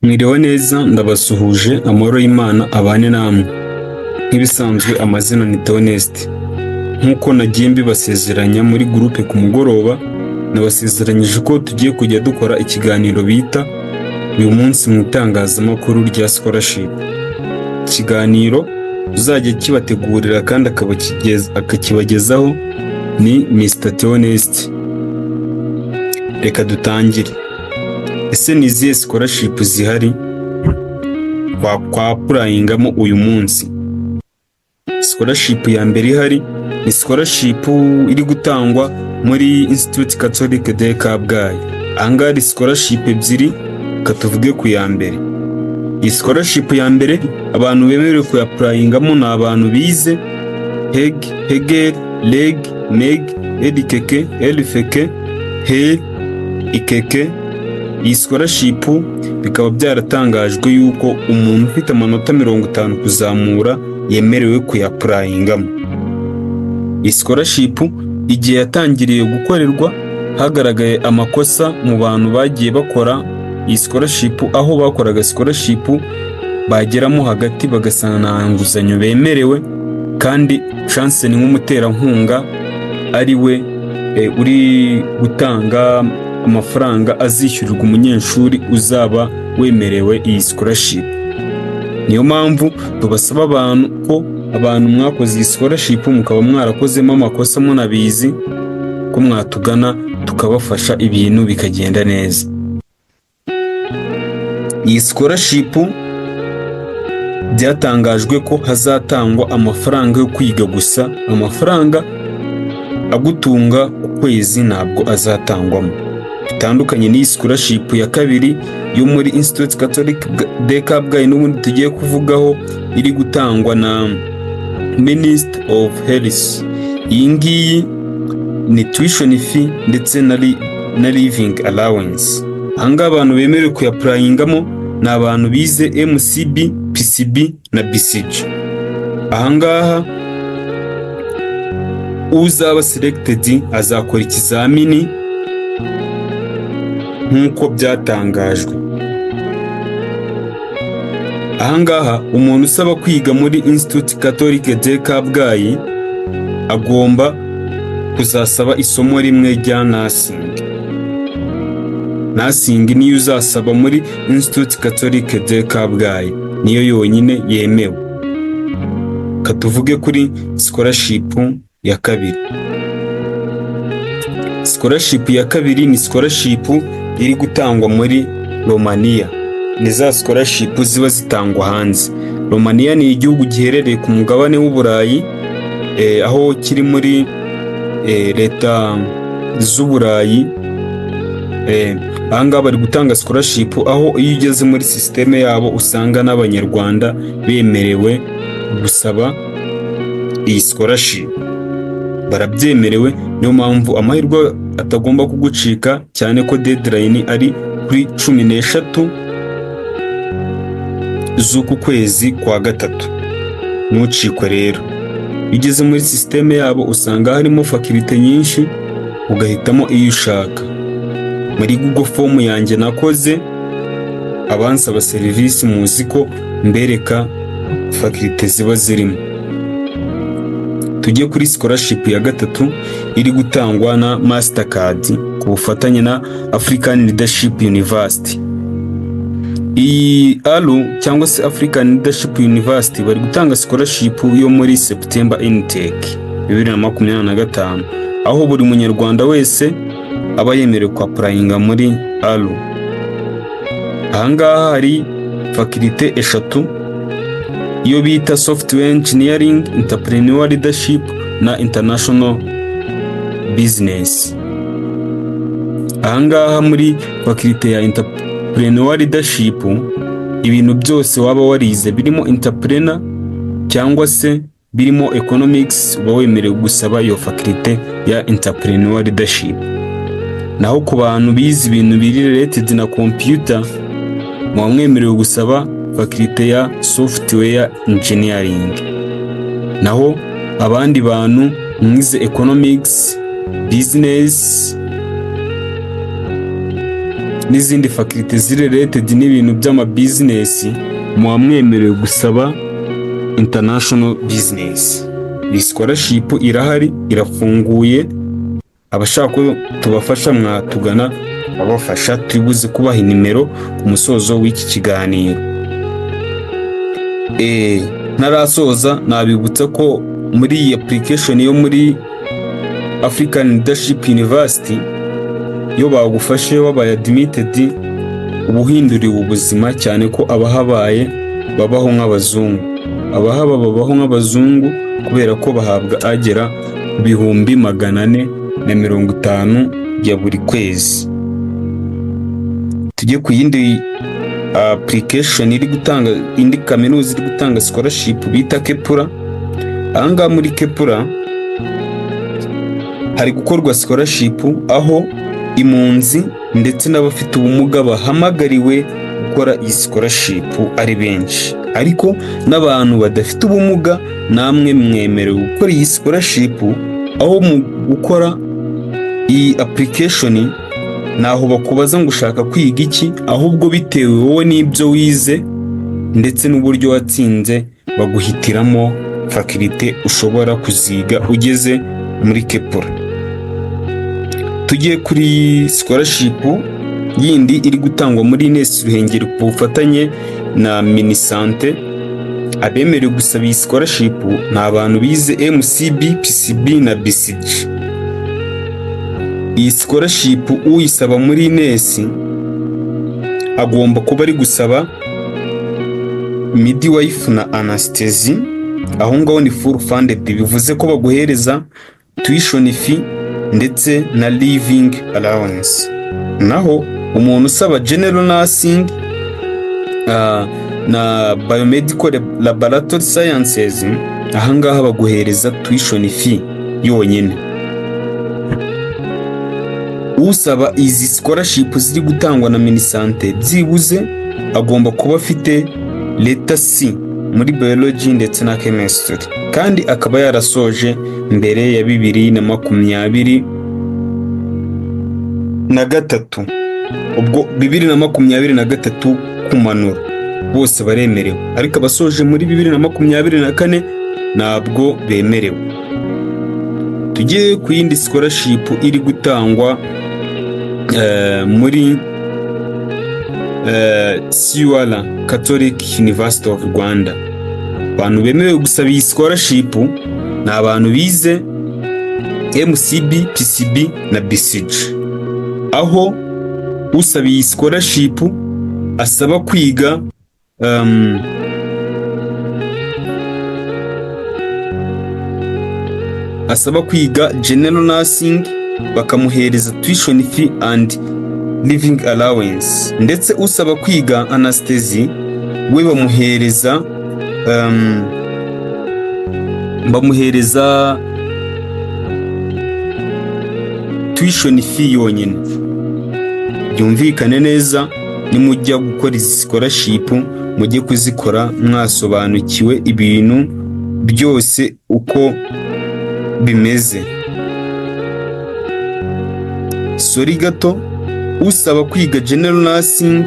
Mwiriwe neza, ndabasuhuje, amahoro y'Imana abane namwe. Nk'ibisanzwe amazina ni Theoneste. Nk'uko nagiye mbibasezeranya muri gurupe ku mugoroba, nabasezeranyije ko tugiye kujya dukora ikiganiro bita uyu munsi mu itangazamakuru rya Scholarship. Ikiganiro uzajya kibategurira kandi akakibagezaho ni Mr. Theoneste. Reka dutangire. Ese ni izihe scholarship zihari twapurayingamo uyu munsi? Scholarship ya mbere ihari ni scholarship iri gutangwa muri Institut Catholique de Kabgayi. Ahangaha hari scholarship ebyiri, katuvuge ku ya mbere. Iyi scholarship ya mbere abantu bemerewe kuyapurayingamo ni abantu bize HEG, HEGEL, REG, MEG, EDKK, LFK, HEL, IKK. Iyi scholarship bikaba byaratangajwe yuko umuntu ufite amanota 50 kuzamura yemerewe kuyapurayingamo. Iyi scholarship igihe yatangiriye gukorerwa hagaragaye amakosa mu bantu bagiye bakora iyi scholarship, aho bakoraga scholarship bageramo hagati bagasanga nta nguzanyo bemerewe, kandi chance ni nk'umuterankunga ari we uri gutanga amafaranga azishyurirwa umunyeshuri uzaba wemerewe iyi scholarship. Niyo mpamvu tubasaba abantu ko abantu mwakoze iyi scholarship mukaba mwarakozemo amakosa munabizi ko mwatugana tukabafasha ibintu bikagenda neza. Iyi scholarship byatangajwe ko hazatangwa amafaranga yo kwiga gusa, amafaranga agutunga ukwezi ntabwo azatangwamo. Bitandukanye n'iyi scholarship ya kabiri yo muri Institut Catholique de Kabgayi n'ubundi tugiye kuvugaho, iri gutangwa na Ministry of Health. Iyi ngiyi ni tuition fee ndetse na living allowance. Ahangaha abantu bemerewe kuyapurayingamo ni abantu bize MCB, PCB na BCG. Ahangaha uzaba selected azakora ikizamini nk'uko byatangajwe. Ahangaha umuntu usaba kwiga muri Institut Catholique de Kabgayi agomba kuzasaba isomo rimwe rya nursing. Nursing niyo uzasaba muri Institut Catholique de Kabgayi, niyo yonyine yemewe. Katuvuge kuri scholarship ya kabiri. Scholarship ya kabiri ni scholarship iri gutangwa muri Romania. Ni za scholarship ziba zitangwa hanze. Romania ni igihugu giherereye ku mugabane w'Uburayi, aho kiri muri leta z'Uburayi. Ahangaha bari gutanga scholarship, aho iyo ugeze muri systeme yabo usanga n'Abanyarwanda bemerewe gusaba iyi scholarship, barabyemerewe. Niyo mpamvu amahirwe atagomba kugucika, cyane ko deadline ari kuri 16 z'uku kwezi kwa gatatu. Ntucikwe rero. Ugeze muri systeme yabo usanga harimo faculty nyinshi, ugahitamo iyo ushaka. Muri Google form yanjye nakoze abansaba service muzi ko mbereka faculty ziba zirimo. Tujye kuri scholarship ya gatatu iri gutangwa na Mastercard ku bufatanye na African Leadership University. Iyi ALU cyangwa se African Leadership University bari gutanga scholarship yo muri September intake 2025, aho buri munyarwanda wese aba yemerewe kwapurayinga muri ALU. Ahangaha hari faculty eshatu, iyo bita Software Engineering, Entrepreneurial Leadership na International Business. Ahangaha muri faculty ya Entrepreneurial Leadership ibintu byose waba warize birimo entrepreneur cyangwa se birimo economics uba wemerewe gusaba iyo faculty ya Entrepreneurial Leadership. Naho ku bantu bize ibintu biri related na computer muba mwemerewe gusaba faculty ya Software Engineering. Naho abandi bantu mwize economics, business n'izindi faculty ziri related n'ibintu by'amabusiness, muba mwemerewe gusaba international business. Iyi scholarship irahari, irafunguye, abashaka ko tubafasha mwatugana abafasha, turibuze kubaha inimero ku musozo w'iki kiganiro. Ntarasoza nabibutsa ko muri iyi application yo muri African Leadership University, iyo bagufashe wabaye admitted, ubuhinduriwe ubuzima, cyane ko abahabaye babaho nk'abazungu. Abahaba babaho nk'abazungu kubera ko bahabwa agera ku 450 ya buri kwezi. Tujye ku yindi application iri gutanga, indi kaminuza iri gutanga scholarship bita Kepura. Ahangaha muri Kepura hari gukorwa scholarship aho impunzi ndetse n'abafite ubumuga bahamagariwe gukora iyi scholarship ari benshi, ariko n'abantu badafite ubumuga namwe mwemerewe gukora iyi scholarship. Aho mu gukora iyi application naho bakubaza ngo ushaka kwiga iki, ahubwo bitewe wowe n'ibyo wize ndetse n'uburyo watsinze baguhitiramo faculty ushobora kuziga ugeze muri Kepura. Tugiye kuri scholarship yindi iri gutangwa muri Ines Ruhengeri ku bufatanye na Minisante. Abemerewe gusaba iyi scholarship ni abantu bize MCB, PCB na BCG. Iyi scholarship uyisaba muri Ines agomba kuba ari gusaba midwife na anesthesia. Aho ngaho ni full funded, bivuze ko baguhereza tuition fee ndetse na living allowance. Naho umuntu usaba general nursing na biomedical laboratory sciences, ahangaha baguhereza tuition fee yonyine. Usaba izi scholarship ziri gutangwa na Minisante byibuze agomba kuba afite letter C muri biology ndetse na chemistry, kandi akaba yarasoje mbere ya 2023. Ubwo 2023 kumanura bose baremerewe, ariko abasoje muri 2024 ntabwo bemerewe. Tugiye ku yindi scholarship iri gutangwa muri CUR Catholic University of Rwanda. Abantu bemerewe gusaba iyi scholarship ni abantu bize MCB, PCB na BCG. Aho usaba iyi scholarship asaba kwiga general nursing, bakamuhereza tuition fee and living allowance, ndetse usaba kwiga anesthesia we bamuhereza tuition fee yonyine. Byumvikane neza, nimujya gukora izi scholarship mujye kuzikora mwasobanukiwe ibintu byose uko bimeze. Sori gato, usaba kwiga general nursing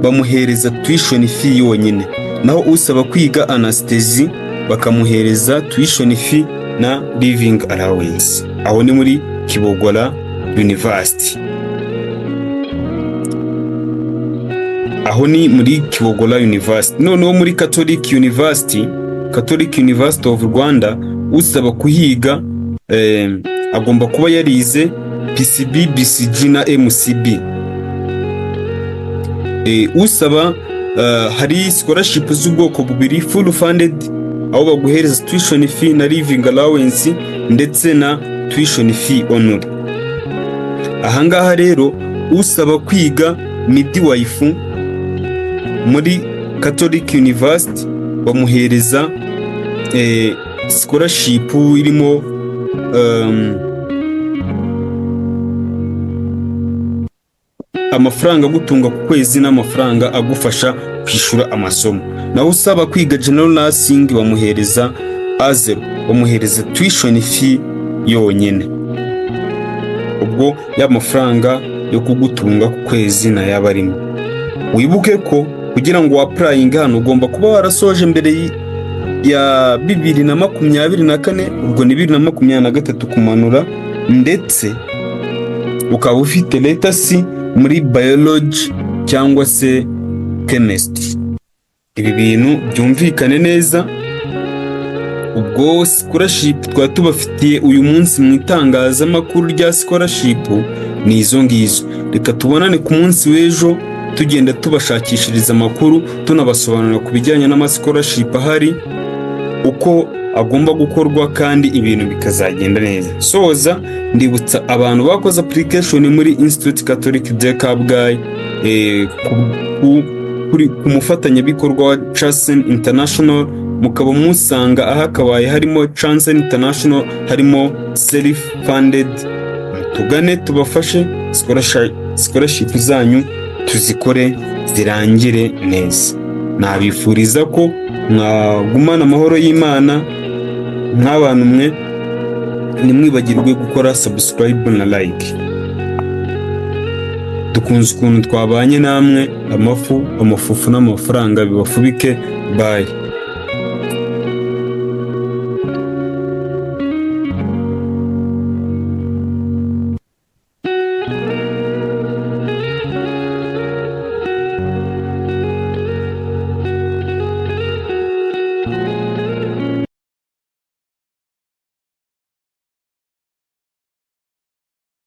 bamuhereza tuition fee yonyine, naho usaba kwiga anesthesia bakamuhereza tuition fee na living allowance. Aho ni muri Kibogora University. Noneho muri Catholic University of Rwanda, usaba kuhiga agomba kuba yarize PCB, BCG na MCB. Usaba hari scholarship z'ubwoko bubiri, full funded, aho baguhereza tuition fee na living allowance ndetse na tuition fee only. Ahangaha rero usaba kwiga midwife muri Catholic University bamuhereza scholarship irimo amafaranga gutunga ku kwezi n'amafaranga agufasha kwishura amasomo. Naho usaba kwiga general nursing bamuhereza azero, bamuhereza tuition fee yonyine. ubwo y'amafaranga yo kugutunga ku kwezi nayaba arimo. Wibuke ko kugira ngo wapurayinge hano ugomba kuba warasoje mbere ya 2024, ubwo ni 2023 kumanura, ndetse ukaba ufite leta C muri biology cyangwa se chemistry. Ibi bintu byumvikane neza. Ubwo scholarship twaba tubafitiye uyu munsi mu itangazamakuru rya scholarship ni izo ngizo. Reka tubonane ku munsi w'ejo tugenda tubashakishiriza amakuru, tunabasobanurira ku bijyanye n'ama scholarship ahari, uko agomba gukorwa, kandi ibintu bikazagenda neza. Soza ndibutsa abantu bakoze application muri Institut Catholique de Kabgayi ku mufatanyabikorwa wa Chansen International, mukaba musanga ahakabaye harimo Chansen International, harimo self funded. Tugane tubafashe scholarship zanyu tuzikore zirangire neza. Nabifuriza ko mwagumana amahoro y'Imana. Nk'abantu mwe nimwibagirwe gukora subscribe na like. Dukunze ukuntu twabanye namwe. Amafufu n'amafaranga bibafubike. Bye.